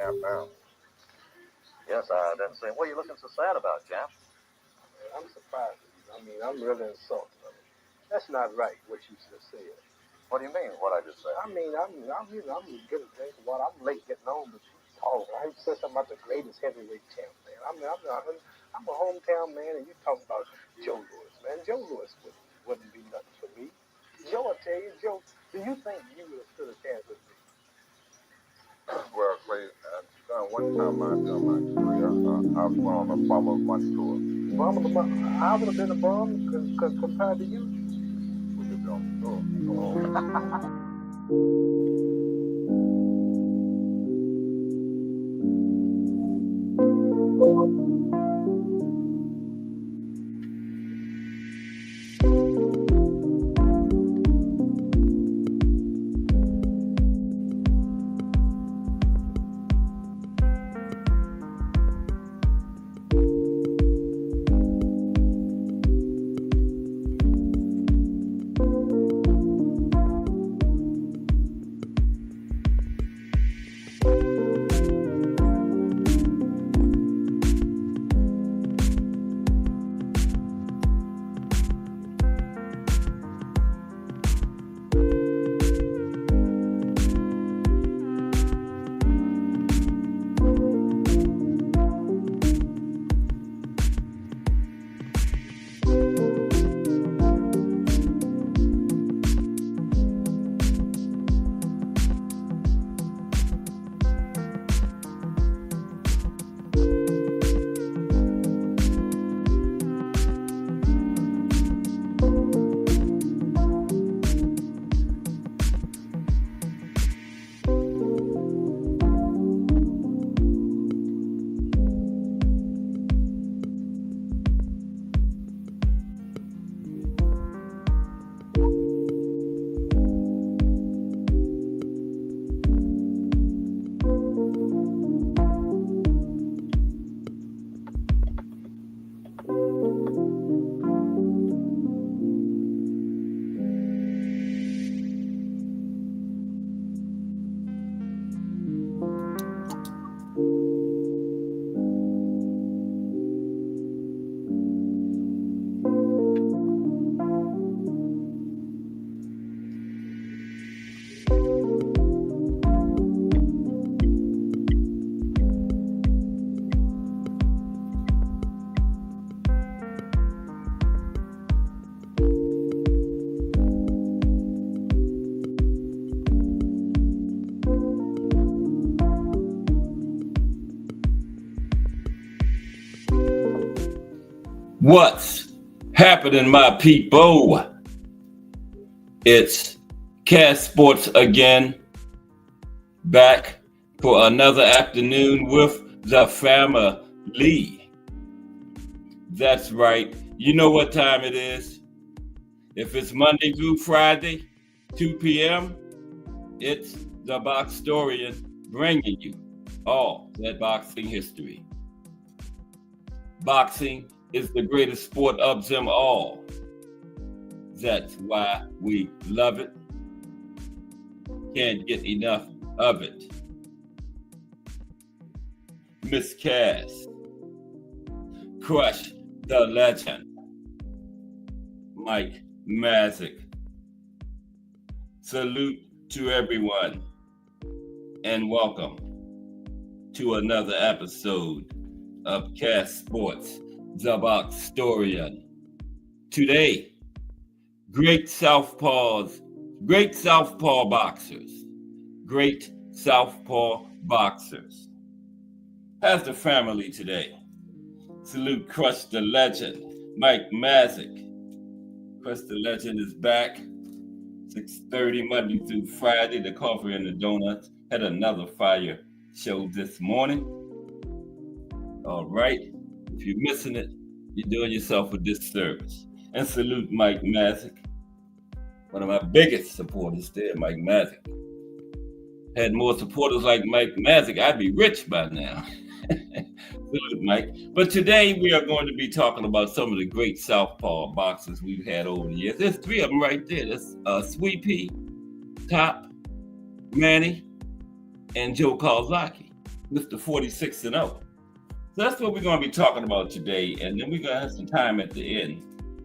champ now. Yes, I didn't say. What are you looking so sad about, champ? I'm surprised at you. I mean, I'm really insulted. That's not right, what you just said. What do you mean, what I just said? I mean, I'm getting a drink of water. I'm late getting home, but you talk. I said something about the greatest heavyweight champ, man. I'm a hometown man, and you talk about Joe Louis, man. Joe Louis wouldn't be nothing for me. Joe, I tell you, Joe, do you think you would have stood a chance with me? Well, Clay, one time during my career, I went on a Bomber of the Month tour. I would have been a bum compared to you. We'll get on the tour. What's happening, my people? It's Cast Sports again, back for another afternoon with the family. That's right. You know what time it is. If it's Monday through Friday, 2 p.m., it's the Boxtorian bringing you all that boxing history. Boxing is the greatest sport of them all. That's why we love it. Can't get enough of it. Miss Cass, Crush the Legend, Mike Mazik. Salute to everyone and welcome to another episode of Cast Sports, the Boxtorian. Today, great Southpaws, great Southpaw boxers, great Southpaw boxers. How's the family today? Salute Crush the Legend, Mike Mazik. Crush the Legend is back, 6:30 Monday through Friday. The Coffee and the Donuts had another fire show this morning. All right. If you're missing it, you're doing yourself a disservice. And salute Mike Mazik, one of my biggest supporters there, Mike Mazik. Had more supporters like Mike Mazik, I'd be rich by now. Salute, Mike. But today we are going to be talking about some of the great Southpaw boxers we've had over the years. There's three of them right there. There's Sweet Pea, Top, Manny, and Joe Kawasaki. Mr. 46-0. So that's what we're going to be talking about today. And then we're going to have some time at the end.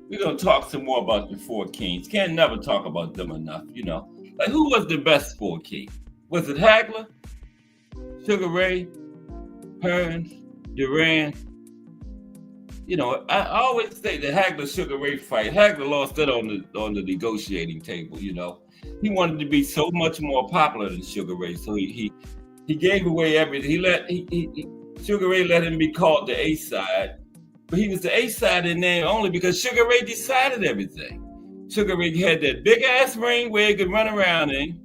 We're going to talk some more about the four kings. Can't never talk about them enough, you know. Like, who was the best four king? Was it Hagler, Sugar Ray, Hearns, Duran? You know, I always say the Hagler Sugar Ray fight. Hagler lost it on the negotiating table. You know, he wanted to be so much more popular than Sugar Ray, so he gave away everything. Sugar Ray let him be called the A side, but he was the A side in name only because Sugar Ray decided everything. Sugar Ray had that big ass ring where he could run around in.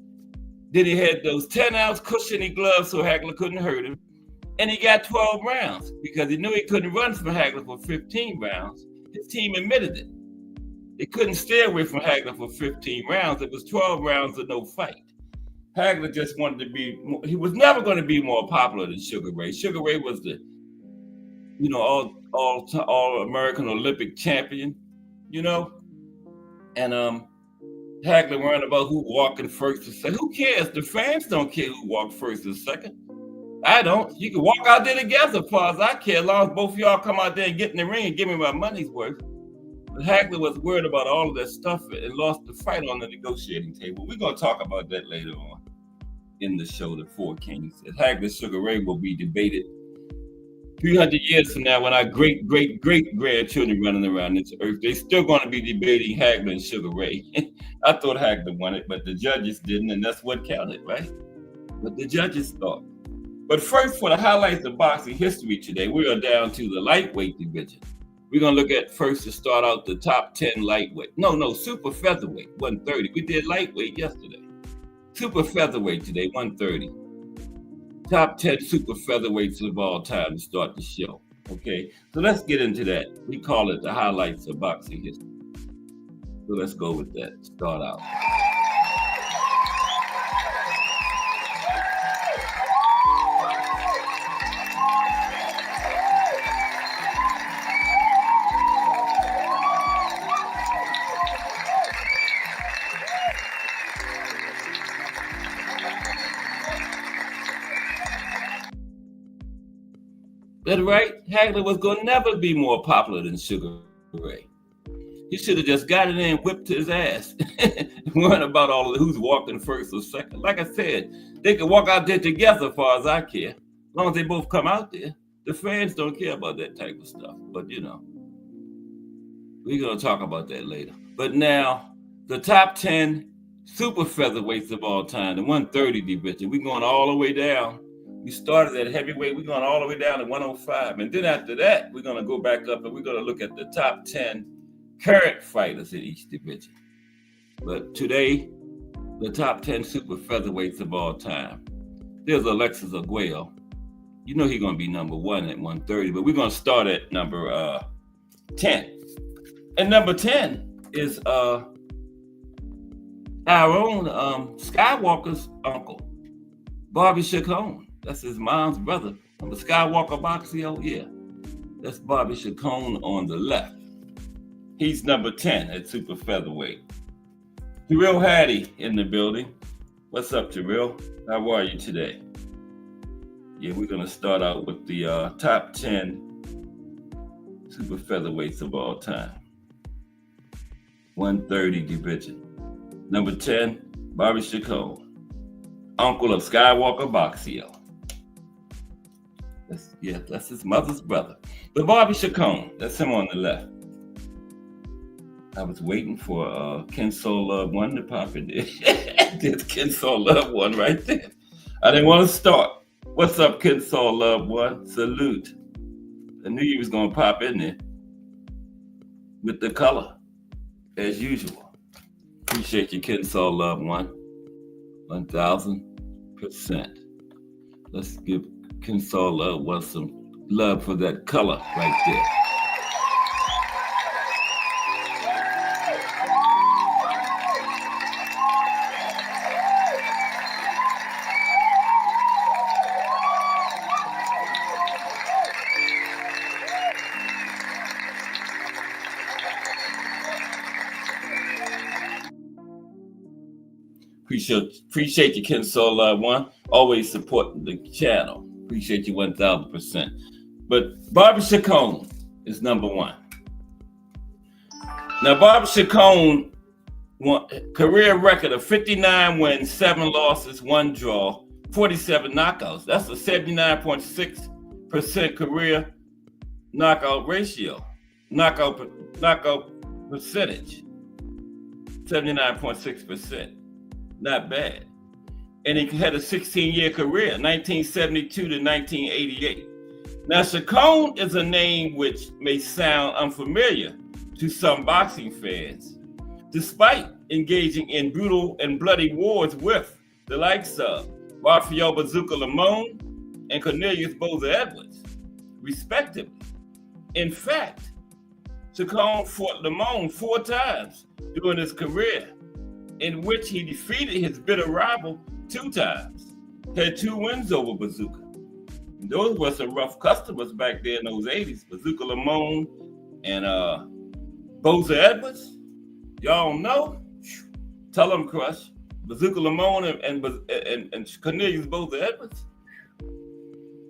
Then he had those 10-ounce cushiony gloves so Hagler couldn't hurt him. And he got 12 rounds because he knew he couldn't run from Hagler for 15 rounds. His team admitted it. They couldn't stay away from Hagler for 15 rounds. It was 12 rounds of no fight. Hagler just wanted to be, he was never going to be more popular than Sugar Ray. Sugar Ray was the, you know, all American Olympic champion, you know? And Hagler worried about who walking first or second. Who cares? The fans don't care who walked first or second. I don't. You can walk out there together as far as I care, as long as both of y'all come out there and get in the ring and give me my money's worth. But Hagler was worried about all of that stuff and lost the fight on the negotiating table. We're going to talk about that later on in the show, The Four Kings. And Hagler Sugar Ray will be debated 300 years from now when our great-great-great-grandchildren running around this earth. They're still going to be debating Hagler and Sugar Ray. I thought Hagler won it, but the judges didn't, and that's what counted, right? But the judges thought. But first, for the highlights of boxing history today, we are down to the lightweight division. We're going to look at first to start out the top 10 lightweight. No, super featherweight, 130. We did lightweight yesterday. Super featherweight today, 130. Top 10 super featherweights of all time to start the show. Okay, so let's get into that. We call it the highlights of boxing history. So let's go with that. Start out. That's right. Hagler was going to never be more popular than Sugar Ray. He should have just got in there and whipped his ass. Worrying about all of who's walking first or second. Like I said, they could walk out there together as far as I care. As long as they both come out there. The fans don't care about that type of stuff. But, you know, we're going to talk about that later. But now, the top 10 super featherweights of all time, the 130 division, we're going all the way down. We started at heavyweight. We're going all the way down to 105. And then after that, we're going to go back up and we're going to look at the top 10 current fighters in each division. But today, the top 10 super featherweights of all time. There's Alexis Arguello. You know he's going to be number one at 130, but we're going to start at number 10. And number 10 is our own Skywalker's uncle, Bobby Chacon. That's his mom's brother. Remember Skywalker Boxeo? Yeah. That's Bobby Chacon on the left. He's number 10 at super featherweight. Jarrell Hattie in the building. What's up, Jarrell? How are you today? Yeah, we're going to start out with the top 10 super featherweights of all time. 130 division. Number 10, Bobby Chacon, uncle of Skywalker Boxeo. That's his mother's brother. But Bobby Chacon, that's him on the left. I was waiting for Ken Soul Love 1 to pop in there. There's Ken Soul Love 1 right there. I didn't want to start. What's up, Ken Soul Love 1? Salute. I knew you was going to pop in there with the color, as usual. Appreciate you, Ken Soul Love 1. 1,000%. Let's give Ken Soul Love 1 some love for that color right there. Appreciate you, Ken Soul Love 1. Always supporting the channel. Appreciate you 1,000%. But Bobby Chacon is number one. Now, Bobby Chacon won career record of 59 wins, 7 losses, 1 draw, 47 knockouts. That's a 79.6% career knockout ratio. Knockout percentage. 79.6%. Not bad. And he had a 16-year career, 1972 to 1988. Now, Chacon is a name which may sound unfamiliar to some boxing fans, despite engaging in brutal and bloody wars with the likes of Rafael Bazooka Limon and Cornelius Bowser Edwards, respectively. In fact, Chacon fought Limon 4 times during his career, in which he defeated his bitter rival 2 times, had 2 wins over Bazooka. And those were some rough customers back there in those 80s, Bazooka Limon and Bowser Edwards. Y'all don't know? Tell them, Crush. Bazooka Limon and Cornelius Bowser Edwards.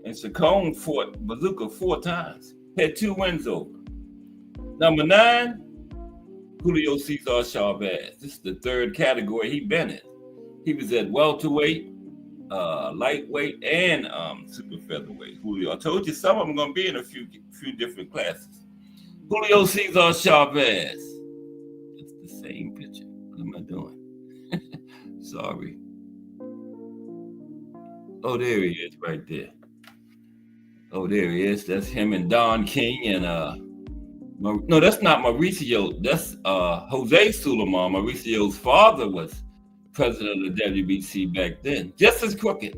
And Chacon fought Bazooka 4 times, had 2 wins over. Number 9, Julio Cesar Chavez. This is the 3rd category he been in. He was at welterweight, lightweight, and super featherweight. Julio, I told you some of them going to be in a few different classes. Julio Cesar Chavez. It's the same picture. What am I doing? Sorry. Oh, there he is right there. Oh, there he is. That's him and Don King and no, that's not Mauricio. That's Jose Sulaiman. Mauricio's father was president of the WBC back then. Just as crooked.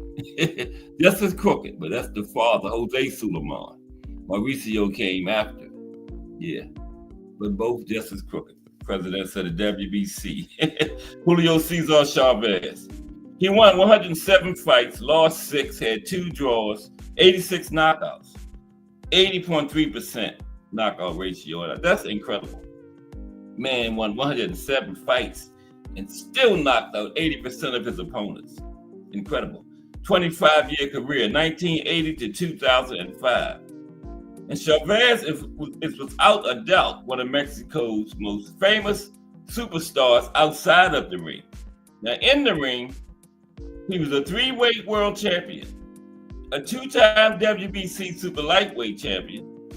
Just as crooked, but that's the father, Jose Sulaiman. Mauricio came after. Yeah. But both just as crooked. Presidents of the WBC. Julio Cesar Chavez. He won 107 fights, lost 6, had 2 draws, 86 knockouts, 80.3% knockout ratio. That's incredible. Man won 107 fights and still knocked out 80% of his opponents. Incredible. 25-year career, 1980 to 2005. And Chavez is without a doubt one of Mexico's most famous superstars outside of the ring. Now, in the ring, he was a 3-weight world champion, a 2-time WBC super lightweight champion,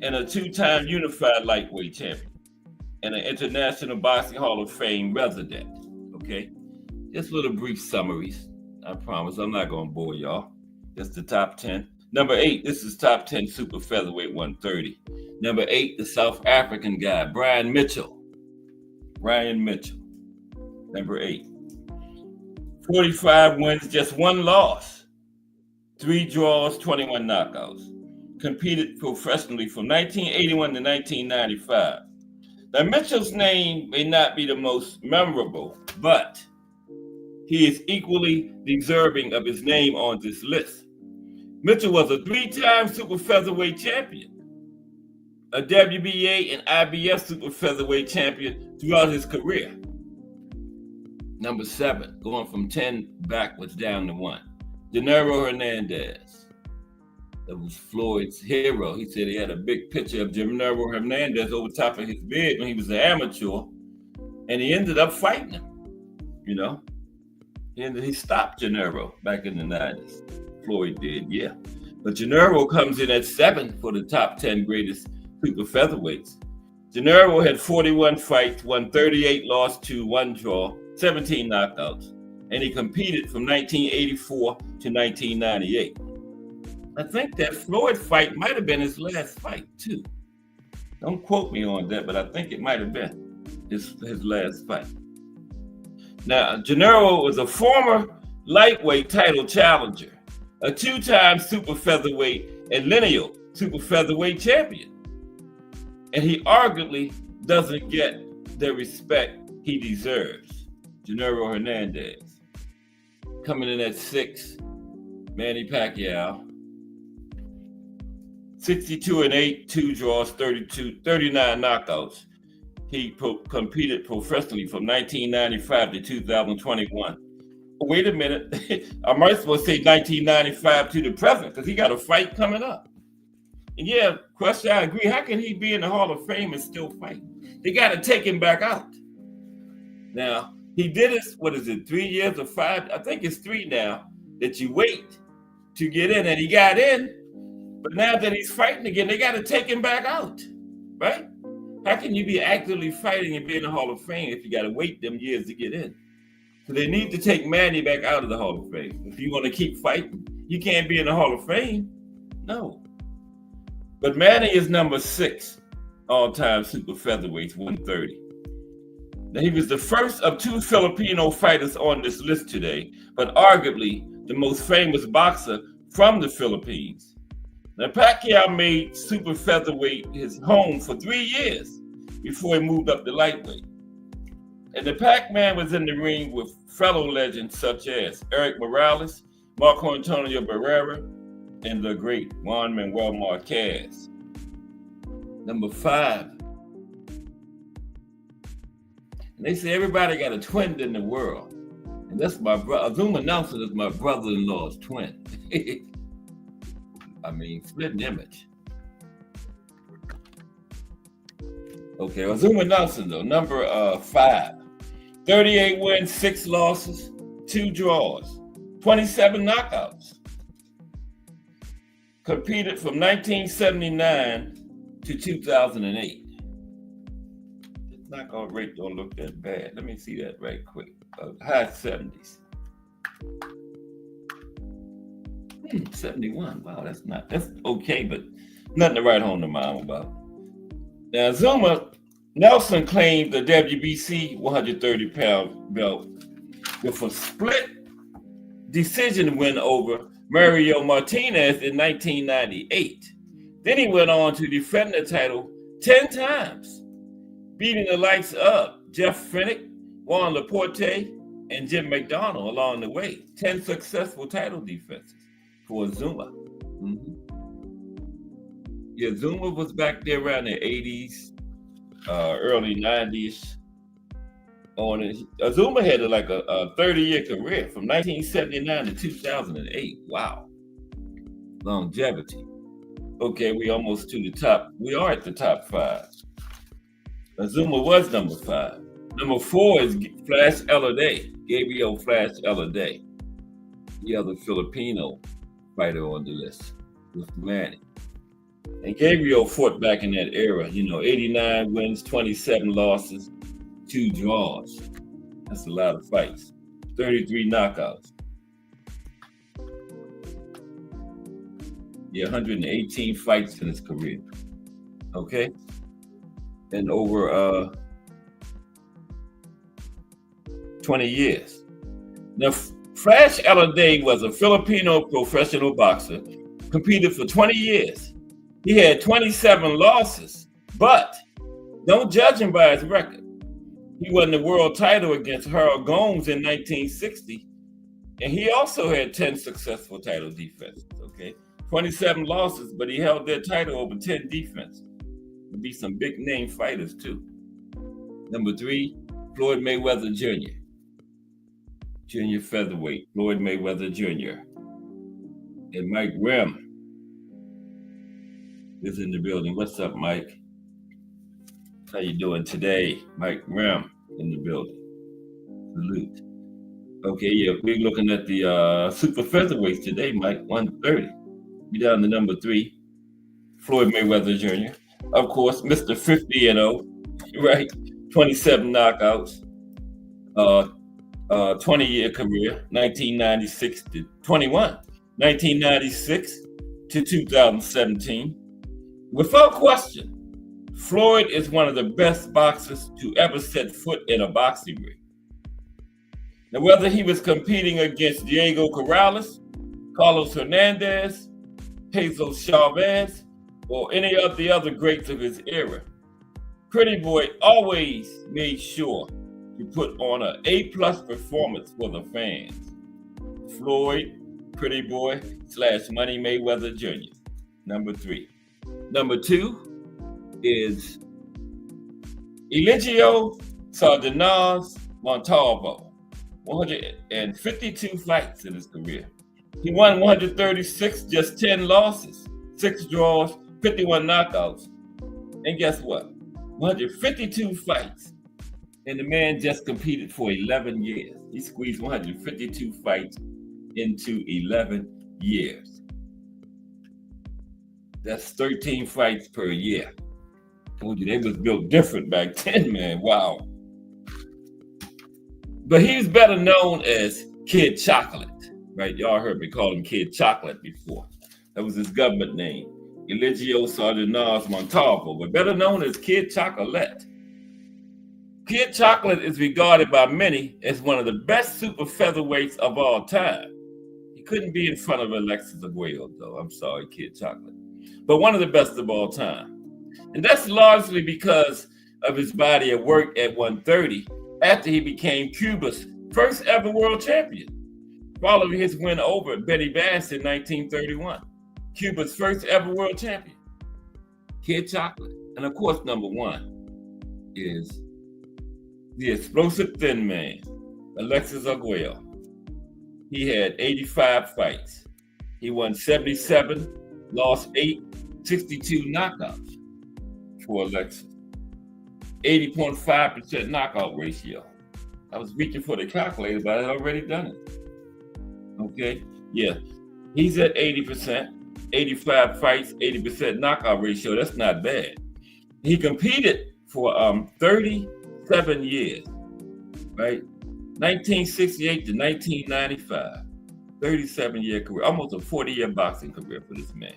and a 2-time unified lightweight champion, and an International Boxing Hall of Fame resident. Okay? Just little brief summaries. I promise I'm not going to bore y'all. Just the top 10. Number 8, this is top 10 super featherweight 130. Number 8, the South African guy, Brian Mitchell. Brian Mitchell. Number 8. 45 wins, just 1 loss. 3 draws, 21 knockouts. Competed professionally from 1981 to 1995. Now, Mitchell's name may not be the most memorable, but he is equally deserving of his name on this list. Mitchell was a 3-time super featherweight champion, a WBA and IBF super featherweight champion throughout his career. Number 7, going from 10 backwards down to 1, Gennaro Hernandez. That was Floyd's hero. He said he had a big picture of Gennaro Hernandez over top of his bed when he was an amateur, and he ended up fighting him, you know. He stopped Gennaro back in the 90s. Floyd did, yeah. But Gennaro comes in at 7 for the top 10 greatest super featherweights. Gennaro had 41 fights, won 38, lost 2, 1 draw, 17 knockouts, and he competed from 1984 to 1998. I think that Floyd fight might have been his last fight, too. Don't quote me on that, but I think it might have been his last fight. Now, Gennaro was a former lightweight title challenger, a 2-time super featherweight and lineal super featherweight champion. And he arguably doesn't get the respect he deserves. Gennaro Hernandez. Coming in at 6, Manny Pacquiao. 62-8, 2 draws, 39 knockouts. He competed professionally from 1995 to 2021. Wait a minute. I might as well say 1995 to the present because he got a fight coming up. And yeah, question, I agree. How can he be in the Hall of Fame and still fight? They got to take him back out. Now, he did it, 3 years or 5? I think it's 3 now that you wait to get in. And he got in. But now that he's fighting again, they got to take him back out. Right? How can you be actively fighting and be in the Hall of Fame if you got to wait them years to get in? So they need to take Manny back out of the Hall of Fame. If you want to keep fighting, you can't be in the Hall of Fame. No. But Manny is number 6 all-time super featherweights, 130. Now, he was the first of 2 Filipino fighters on this list today, but arguably the most famous boxer from the Philippines. Now, Pacquiao made super featherweight his home for 3 years before he moved up to lightweight. And the Pac-Man was in the ring with fellow legends such as Eric Morales, Marco Antonio Barrera, and the great Juan Manuel Marquez. Number 5. And they say everybody got a twin in the world. And that's my brother. Azuma Nelson is my brother-in-law's twin. I mean, split image. Okay, Azuma Nelson, though, number 5. 38 wins, 6 losses, 2 draws, 27 knockouts. Competed from 1979 to 2008. His knockout rate don't look that bad. Let me see that right quick. High 70s. 71. Wow, that's okay, but nothing to write home to mom about. Now, Azuma Nelson claimed the WBC 130-pound belt with a split decision win over Mario Martinez in 1998. Then he went on to defend the title 10 times, beating the likes of Jeff Fennick, Juan Laporte, and Jim McDonald along the way. 10 successful title defenses for Azuma. Yeah, Azuma was back there around the 80s, early 90s. Azuma had a 30-year career from 1979 to 2008. Wow. Longevity. Okay, we almost to the top. We are at the top 5. Azuma was number 5. Number 4 is Flash Eladay, Gabriel Flash Eladay, the other Filipino fighter on the list with Manny. And Gabriel fought back in that era, 89 wins, 27 losses, 2 draws. That's a lot of fights. 33 knockouts. Yeah, 118 fights in his career. Okay? And over 20 years. Now, Flash Eladay was a Filipino professional boxer, competed for 20 years. He had 27 losses, but don't judge him by his record. He won the world title against Harold Gomes in 1960, and he also had 10 successful title defenses, okay? 27 losses, but he held that title over 10 defenses. There'll be some big name fighters too. Number 3, Floyd Mayweather Jr. Junior featherweight, Floyd Mayweather Jr. And Mike Rem is in the building. What's up, Mike? How you doing today? Mike Rem in the building. Salute. Okay, yeah, we're looking at the super featherweights today, Mike. 130. We down to number 3, Floyd Mayweather Jr. Of course, Mr. 50-0, right? 27 knockouts. 20-year career, 1996 to 21, 1996 to 2017. Without question, Floyd is one of the best boxers to ever set foot in a boxing ring. Now, whether he was competing against Diego Corrales, Carlos Hernandez, Jesus Chavez, or any of the other greats of his era, Pretty Boy always made sure to put on an A+ performance for the fans. Floyd, Pretty Boy / Money Mayweather Jr., number 3. Number 2 is Eligio Sardinas Montalvo, 152 fights in his career. He won 136, just 10 losses, 6 draws, 51 knockouts. And guess what? 152 fights. And the man just competed for 11 years. He squeezed 152 fights into 11 years. That's 13 fights per year. Told you they was built different back then, man. Wow. But he was better known as Kid Chocolate, right? Y'all heard me call him Kid Chocolate before. That was his government name, Eligio Sardinas Montalvo, but better known as Kid Chocolate. Kid Chocolate is regarded by many as one of the best super featherweights of all time. He couldn't be in front of Alexis Arguello, though. I'm sorry, Kid Chocolate. But one of the best of all time. And that's largely because of his body of work at 130 after he became Cuba's first ever world champion, following his win over Betty Bass in 1931. Cuba's first ever world champion, Kid Chocolate. And of course, number one is the explosive thin man, Alexis Arguello. He had 85 fights. He won 77, lost 8, 62 knockouts for Alexis. 80.5% knockout ratio. I was reaching for the calculator, but I had already done it. Okay, yeah. He's at 80%, 85 fights, 80% knockout ratio. That's not bad. He competed for 37 years, right? 1968 to 1995. 37-year career, almost a 40-year boxing career for this man.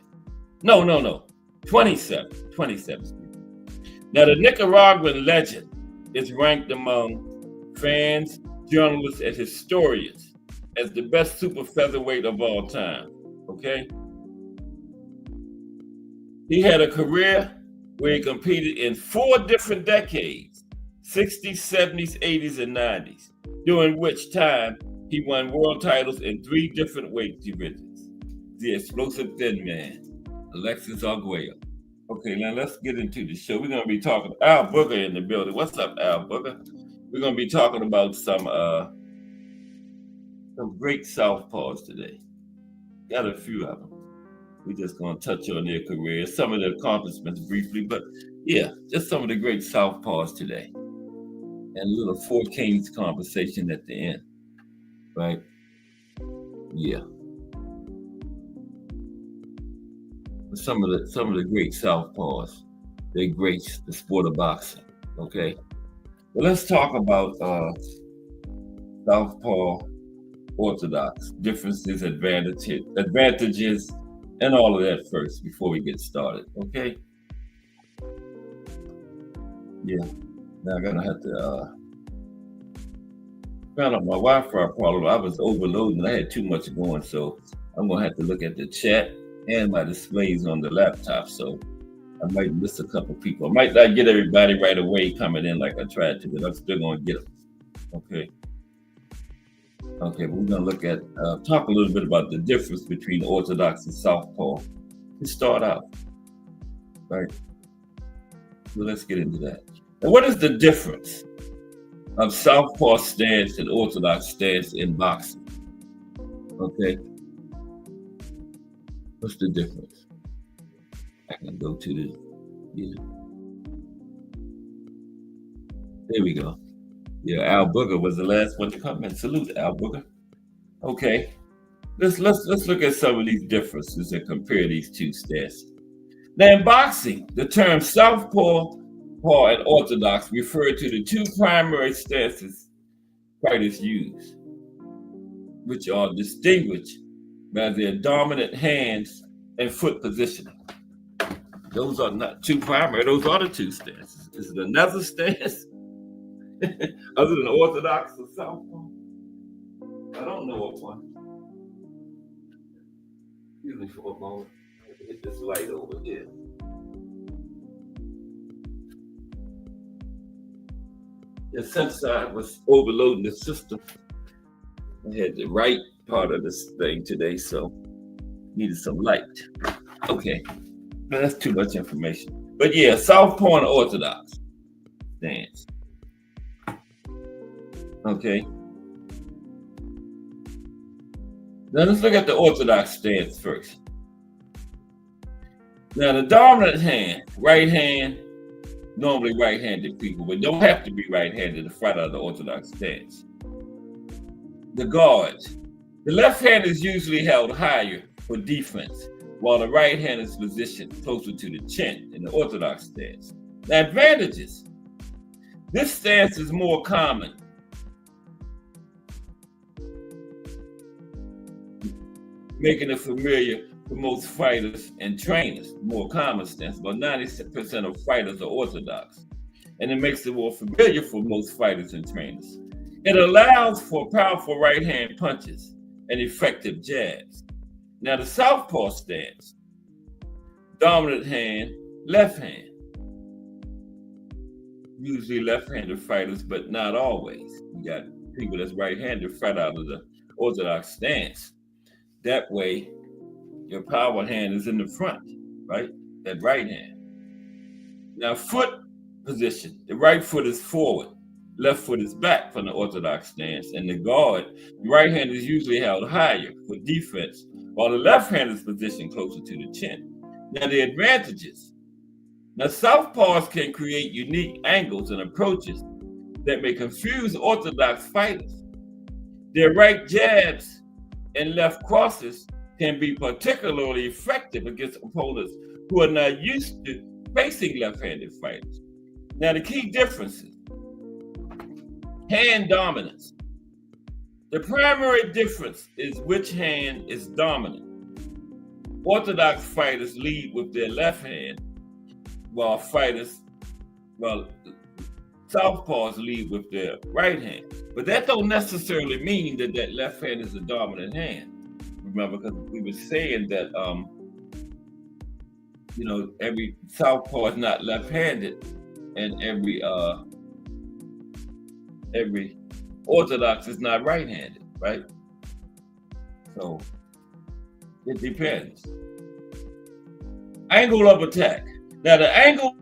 No. 27. Now, the Nicaraguan legend is ranked among fans, journalists, and historians as the best super featherweight of all time, okay? He had a career where he competed in 4 different decades, 60s, 70s, 80s, and 90s, during which time he won world titles in 3 different weight divisions. The explosive thin man, Alexis Arguello. Okay, now let's get into the show. We're going to be talking Al Booger in the building. What's up, Al Booger? We're going to be talking about some great Southpaws today. Got a few of them. We're just going to touch on their careers, some of their accomplishments briefly, but yeah, just some of the great Southpaws today. And a little Four Kings conversation at the end, right? Yeah. Some of the great Southpaws, they grace the sport of boxing. Okay, well, let's talk about Southpaw, Orthodox differences, advantages, and all of that first before we get started. Okay. Yeah. Now I'm gonna have to found out my Wi-Fi problem. I was overloading. I had too much going, so I'm gonna have to look at the chat and my displays on the laptop, so I might miss a couple people. I might not get everybody right away coming in like I tried to, but I'm still gonna get them. Okay, but we're gonna look at, talk a little bit about the difference between Orthodox and Southpaw to start out, right? So let's get into that. Now, what is the difference of Southpaw stance and Orthodox stance in boxing? Okay. What's the difference? I can go to the, yeah. There we go. Yeah, Al Booger was the last one to come in. Salute, Al Booger. Okay, let's look at some of these differences and compare these two stances. Now, in boxing, the term Southpaw and Orthodox refer to the 2 primary stances fighters use, which are distinguished by their dominant hands and foot positioning. Those are not 2 primary, those are the 2 stances. Is it another stance other than Orthodox or Southpaw? I don't know of one. Excuse me for a moment. Hit this light over here. Yeah, since I was overloading the system, I had the right part of this thing today, so needed some light. Okay, but that's too much information. But yeah, Southpaw and Orthodox stance. Okay, Now let's look at the orthodox stance first. Now the dominant hand, right hand, normally right-handed people, but don't have to be right-handed to fight out of the orthodox stance. The guards. The left hand is usually held higher for defense, while the right hand is positioned closer to the chin in the orthodox stance. Now, advantages. This stance is more common, making it familiar for most fighters and trainers. More common stance. About 90% of fighters are orthodox, and it makes it more familiar for most fighters and trainers. It allows for powerful right hand punches and effective jabs. Now, the Southpaw stance, dominant hand, left hand. Usually left-handed fighters, but not always. You got people that's right-handed fight out of the orthodox stance. That way, your power hand is in the front, right? That right hand. Now, foot position. The right foot is forward. Left foot is back from the orthodox stance. And the guard, the right hand is usually held higher for defense, while the left hand is positioned closer to the chin. Now, the advantages. Now, southpaws can create unique angles and approaches that may confuse orthodox fighters. Their right jabs and left crosses can be particularly effective against opponents who are not used to facing left-handed fighters. Now, the key differences. Hand dominance. The primary difference is which hand is dominant. Orthodox fighters lead with their left hand, while southpaws lead with their right hand. But that don't necessarily mean that that left hand is the dominant hand. Remember, because we were saying that every southpaw is not left-handed, and every orthodox is not right-handed, right? So it depends. Angle of attack. Now the angle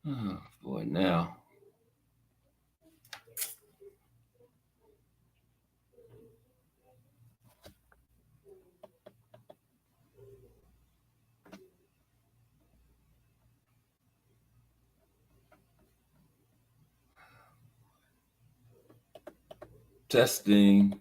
Oh, boy, now. Testing.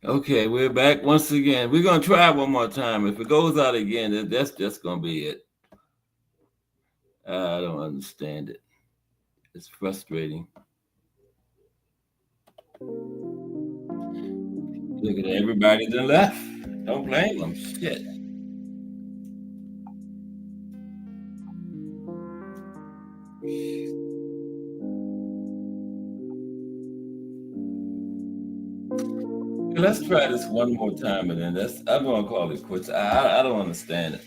Okay, we're back once again. We're going to try one more time. If it goes out again, that's just going to be it. I don't understand it. It's frustrating. Look at everybody that left. Don't blame them. Shit. Let's try this one more time, and then I'm going to call it quits. I don't understand it.